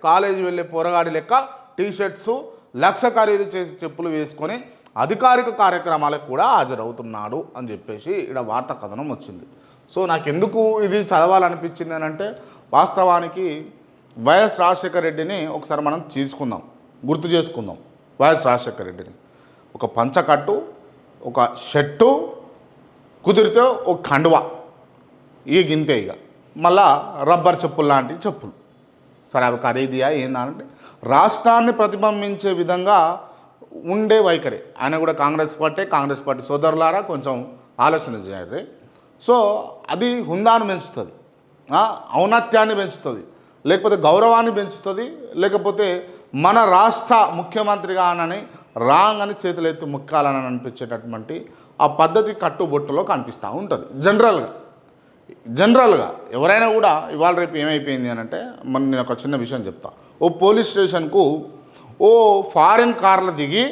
College వెళ్ళే పోరగాడి లెక్క T shirts లక్ష ఖరీదు చేసి చెప్పులు వేసుకొని అధికారిక కార్యక్రమాలకు కూడా హాజరవుతున్నాడు అని చెప్పేసి ఇక్కడ వార్తా కథనం వచ్చింది. సో నాకు ఎందుకు ఇది చదవాలనిపించింది అని అంటే, వాస్తవానికి వైఎస్ రాజశేఖర రెడ్డిని ఒకసారి మనం గుర్తు చేసుకుందాం. వైఎస్ రాజశేఖర రెడ్డిని ఒక పంచకట్టు, ఒక షర్టు, కుదిరితే ఒక కండువా, ఈ గింతే, ఇక మళ్ళా రబ్బర్ చెప్పులు లాంటి చెప్పులు. సరే అవి ఖరీదియా ఏందంటే రాష్ట్రాన్ని ప్రతిబింబించే విధంగా ఉండే వైఖరి. ఆయన కూడా కాంగ్రెస్ పార్టీ సోదరులారా కొంచెం ఆలోచన చేయాలి. సో అది హుందాను పెంచుతుంది, ఔన్నత్యాన్ని పెంచుతుంది, లేకపోతే గౌరవాన్ని పెంచుతుంది, లేకపోతే మన రాష్ట్ర ముఖ్యమంత్రిగా అని రాంగ్ అని చేతులెత్తి ముక్కాలని అనిపించేటటువంటి ఆ పద్ధతి కట్టుబొట్టులో కనిపిస్తూ ఉంటుంది. జనరల్గా ఎవరైనా కూడా ఇవాళ రేపు ఏమైపోయింది అని అంటే, నేను ఒక చిన్న విషయం చెప్తా. ఓ పోలీస్ స్టేషన్కు ఓ ఫారిన్ కార్లు దిగి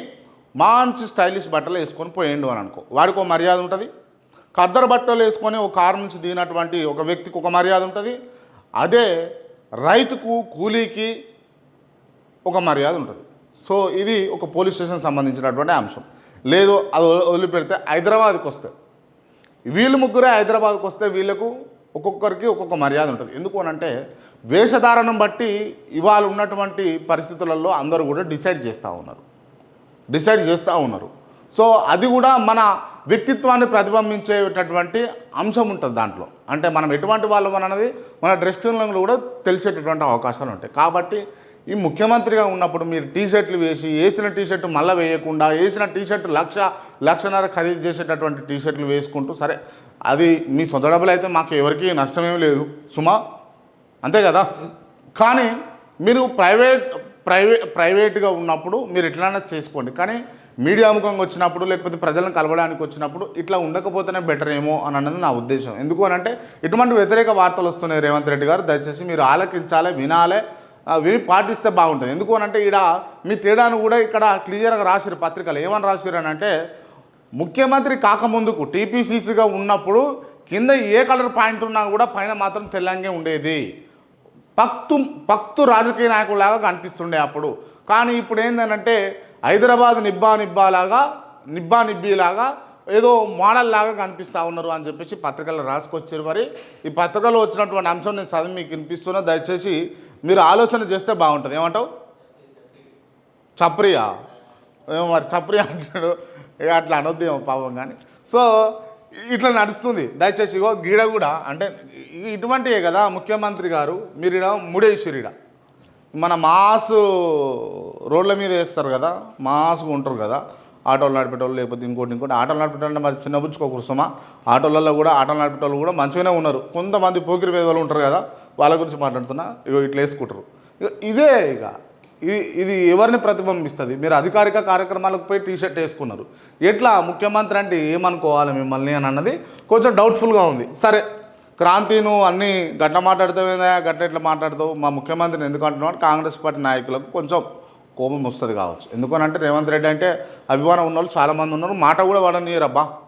మంచి స్టైలిష్ బట్టలు వేసుకొని పోయిండు అని అనుకో, వాడికి ఒక మర్యాద ఉంటుంది. ఖద్దరు బట్టలు వేసుకొని ఒక కారు నుంచి దిగినటువంటి ఒక వ్యక్తికి ఒక మర్యాద ఉంటుంది. అదే రైతుకు కూలీకి ఒక మర్యాద ఉంటుంది. సో ఇది ఒక పోలీస్ స్టేషన్ సంబంధించినటువంటి అంశం. లేదు అది వదిలిపెడితే హైదరాబాద్కి వస్తే, వీళ్ళు ముగ్గురే హైదరాబాద్కి వస్తే వీళ్ళకు ఒక్కొక్కరికి ఒక్కొక్క మర్యాద ఉంటుంది. ఎందుకు అనంటే వేషధారణం బట్టి ఇవాళ ఉన్నటువంటి పరిస్థితులలో అందరూ కూడా డిసైడ్ చేస్తూ ఉన్నారు. సో అది కూడా మన వ్యక్తిత్వాన్ని ప్రతిబింబించేటటువంటి అంశం ఉంటుంది దాంట్లో. అంటే మనం ఎటువంటి వాళ్ళం అన్నది మన డ్రెస్సింగ్లో కూడా తెలిసేటటువంటి అవకాశాలు ఉంటాయి. కాబట్టి ఈ ముఖ్యమంత్రిగా ఉన్నప్పుడు మీరు టీషర్ట్లు వేసిన టీషర్టు మళ్ళీ వేయకుండా, వేసిన టీషర్టు లక్షన్నర ఖరీదు చేసేటటువంటి టీషర్ట్లు వేసుకుంటూ, సరే అది మీ సొంత డబ్బులు అయితే మాకు ఎవరికి నష్టమేం లేదు సుమా, అంతే కదా. కానీ మీరు ప్రైవేట్గా ఉన్నప్పుడు మీరు ఎట్లైనా చేసుకోండి. కానీ మీడియా ముఖంగా వచ్చినప్పుడు, లేకపోతే ప్రజలను కలవడానికి వచ్చినప్పుడు ఇట్లా ఉండకపోతేనే బెటర్ ఏమో అని అన్నది నా ఉద్దేశం. ఎందుకు అనంటే ఇటువంటి వ్యతిరేక వార్తలు వస్తున్నాయి రేవంత్ రెడ్డి గారు. దయచేసి మీరు ఆలకించాలి, విని పాటిస్తే బాగుంటుంది. ఎందుకు అనంటే ఇక్కడ మీ తేడాను కూడా ఇక్కడ క్లియర్గా రాసిరు పత్రికలు. ఏమని రాసిరు అని అంటే, ముఖ్యమంత్రి కాకముందుకు టీపీసీసీగా ఉన్నప్పుడు కింద ఏ కలర్ పాయింట్ ఉన్నా కూడా పైన మాత్రం తెల్లంగే ఉండేది. పక్తు రాజకీయ నాయకులాగా కనిపిస్తుండే అప్పుడు. కానీ ఇప్పుడు ఏంటంటే హైదరాబాద్ నిబ్బీలాగా ఏదో మోడల్ లాగా కనిపిస్తూ ఉన్నారు అని చెప్పేసి పత్రికల్లో రాసుకొచ్చారు. మరి ఈ పత్రికలో వచ్చినటువంటి అంశం నేను చదివి మీకు వినిపిస్తున్నా. దయచేసి మీరు ఆలోచన చేస్తే బాగుంటుంది. ఏమంటావు? చప్రియా ఏమో మరి చప్రియా అంటాడు, అట్లా అనొద్దేమో పాపం. కానీ సో ఇట్లా నడుస్తుంది. దయచేసి గీడ కూడా అంటే ఇటువంటివే కదా ముఖ్యమంత్రి గారు. మీరు ఇడ ముడేశ్వరిడ మన మాస్ రోడ్ల మీద వేస్తారు కదా, మాస్గా ఉంటారు కదా ఆటోలు నడిపేటోళ్ళు, లేకపోతే ఇంకోటి ఆటోలు నడిపేటోళ్ళు. మరి చిన్నబుచ్చుకోకూరుసమా, ఆటోలు నడిపేటోళ్ళు కూడా మంచిగానే ఉన్నారు. కొంతమంది పోకిరి వేదవాళ్ళు ఉంటారు కదా, వాళ్ళ గురించి మాట్లాడుతున్నా. ఇట్లా వేసుకుంటారు. ఇది ఎవరిని ప్రతిబింబిస్తుంది? మీరు అధికారిక కార్యక్రమాలకు పోయి టీషర్ట్ వేసుకున్నారు. ఎట్లా ముఖ్యమంత్రి అంటే ఏమనుకోవాలి మిమ్మల్ని అని అన్నది కొంచెం డౌట్ఫుల్గా ఉంది. సరే క్రాంతి, నువ్వు అన్నీ గట్ల మాట్లాడుతావేదా, ఎట్లా మాట్లాడుతావు, మా ముఖ్యమంత్రిని ఎందుకు అంటున్నావు? కాంగ్రెస్ పార్టీ నాయకులకు కొంచెం కోపం వస్తుంది కావచ్చు. ఎందుకనంటే రేవంత్ రెడ్డి అంటే అభిమానం ఉన్న వాళ్ళు చాలామంది ఉన్నారు. మాట కూడా వాడనీయరబ్బా.